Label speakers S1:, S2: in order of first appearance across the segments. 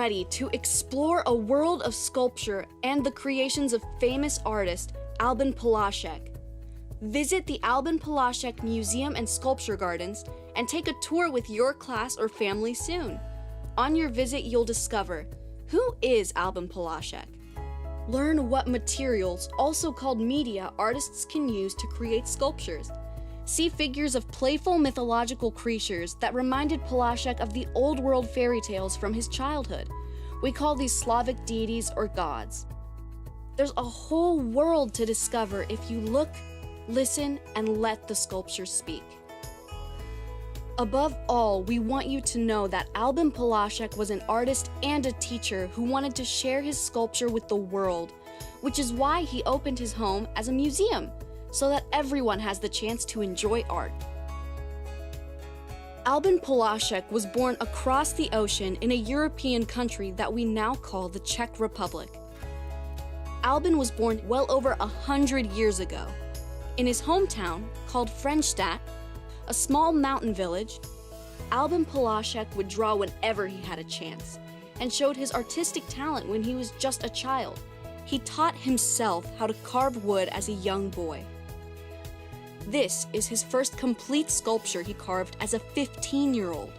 S1: ready to explore a world of sculpture and the creations of famous artist Albin Polasek. Visit the Albin Polasek Museum and Sculpture Gardens and take a tour with your class or family soon. On your visit, you'll discover, who is Albin Polasek? Learn what materials, also called media, artists can use to create sculptures. See figures of playful mythological creatures that reminded Polasek of the old world fairy tales from his childhood. We call these Slavic deities or gods. There's a whole world to discover if you look, listen, and let the sculpture speak. Above all, we want you to know that Albin Polasek was an artist and a teacher who wanted to share his sculpture with the world, which is why he opened his home as a museum, so that everyone has the chance to enjoy art. Albin Polasek was born across the ocean in a European country that we now call the Czech Republic. Albin was born well over 100 years ago. In his hometown, called Frenstadt, a small mountain village, Albin Polasek would draw whenever he had a chance, and showed his artistic talent when he was just a child. He taught himself how to carve wood as a young boy. This is his first complete sculpture he carved as a 15-year-old.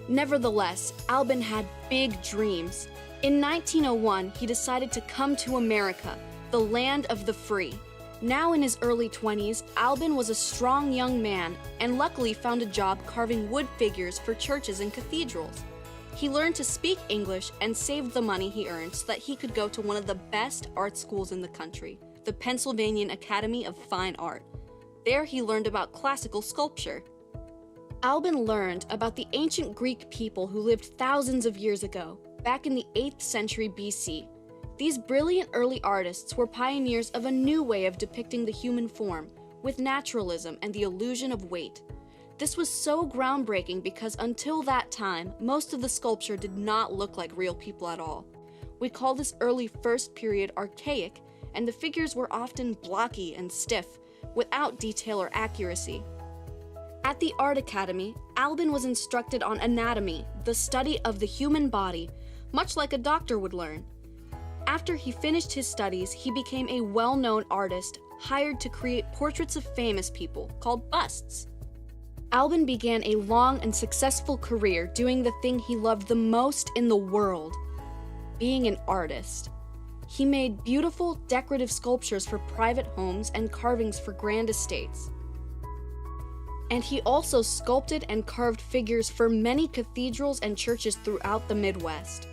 S1: Nevertheless, Albin had big dreams. In 1901, he decided to come to America, the land of the free. Now in his early 20s, Albin was a strong young man and luckily found a job carving wood figures for churches and cathedrals. He learned to speak English and saved the money he earned so that he could go to one of the best art schools in the country, the Pennsylvania Academy of Fine Art. There he learned about classical sculpture. Albin learned about the ancient Greek people who lived thousands of years ago, back in the 8th century BC. These brilliant early artists were pioneers of a new way of depicting the human form, with naturalism and the illusion of weight. This was so groundbreaking because until that time, most of the sculpture did not look like real people at all. We call this early first period archaic, and the figures were often blocky and stiff, without detail or accuracy. At the Art Academy, Albin was instructed on anatomy, the study of the human body, much like a doctor would learn. After he finished his studies, he became a well-known artist, hired to create portraits of famous people, called busts. Albin began a long and successful career doing the thing he loved the most in the world, being an artist. He made beautiful, decorative sculptures for private homes and carvings for grand estates. And he also sculpted and carved figures for many cathedrals and churches throughout the Midwest.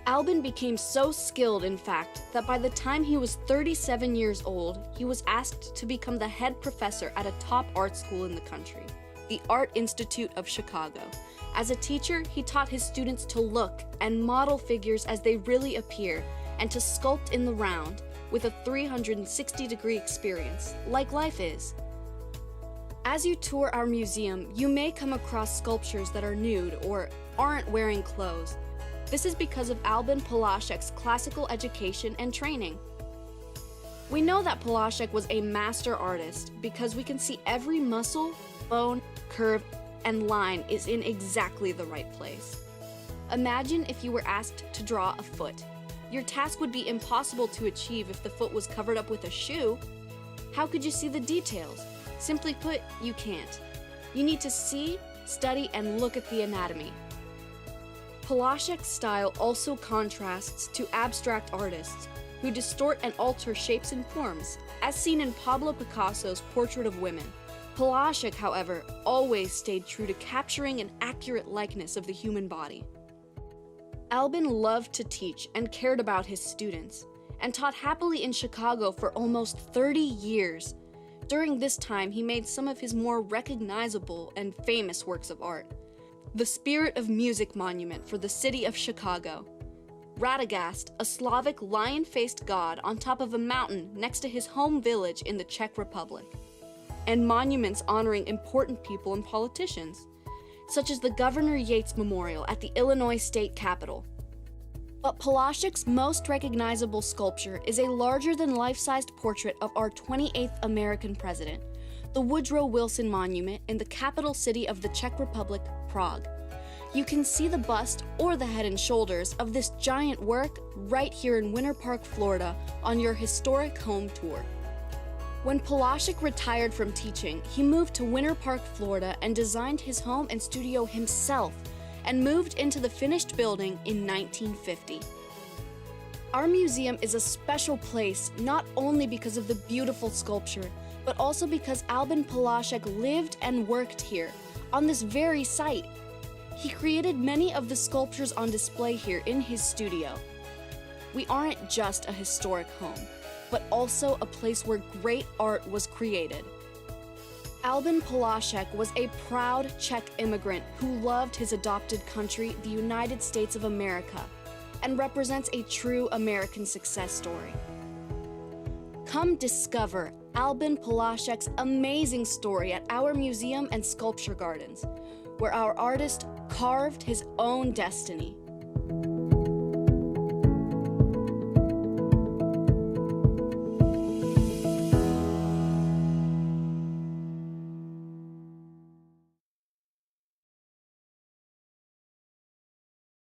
S1: Albin became so skilled, in fact, that by the time he was 37 years old, he was asked to become the head professor at a top art school in the country, the Art Institute of Chicago. As a teacher, he taught his students to look and model figures as they really appear, and to sculpt in the round with a 360-degree experience, like life is. As you tour our museum, you may come across sculptures that are nude or aren't wearing clothes. This is because of Albin Polasek's classical education and training. We know that Polasek was a master artist because we can see every muscle, bone, curve, and line is in exactly the right place. Imagine if you were asked to draw a foot. Your task would be impossible to achieve if the foot was covered up with a shoe. How could you see the details? Simply put, you can't. You need to see, study, and look at the anatomy. Polasek's style also contrasts to abstract artists who distort and alter shapes and forms, as seen in Pablo Picasso's Portrait of Women. Polasek, however, always stayed true to capturing an accurate likeness of the human body. Albin loved to teach and cared about his students, and taught happily in Chicago for almost 30 years. During this time, he made some of his more recognizable and famous works of art. The Spirit of Music Monument for the city of Chicago. Radagast, a Slavic lion-faced god on top of a mountain next to his home village in the Czech Republic. And monuments honoring important people and politicians, such as the Governor Yates Memorial at the Illinois State Capitol. But Polasek's most recognizable sculpture is a larger-than-life-sized portrait of our 28th American president, the Woodrow Wilson Monument in the capital city of the Czech Republic, Prague. You can see the bust or the head and shoulders of this giant work right here in Winter Park, Florida, on your historic home tour. When Polasek retired from teaching, he moved to Winter Park, Florida, and designed his home and studio himself, and moved into the finished building in 1950. Our museum is a special place not only because of the beautiful sculpture, but also because Albin Polasek lived and worked here, on this very site. He created many of the sculptures on display here in his studio. We aren't just a historic home, but also a place where great art was created. Albin Polasek was a proud Czech immigrant who loved his adopted country, the United States of America, and represents a true American success story. Come discover Albin Polasek's amazing story at our museum and sculpture gardens, where our artist carved his own destiny.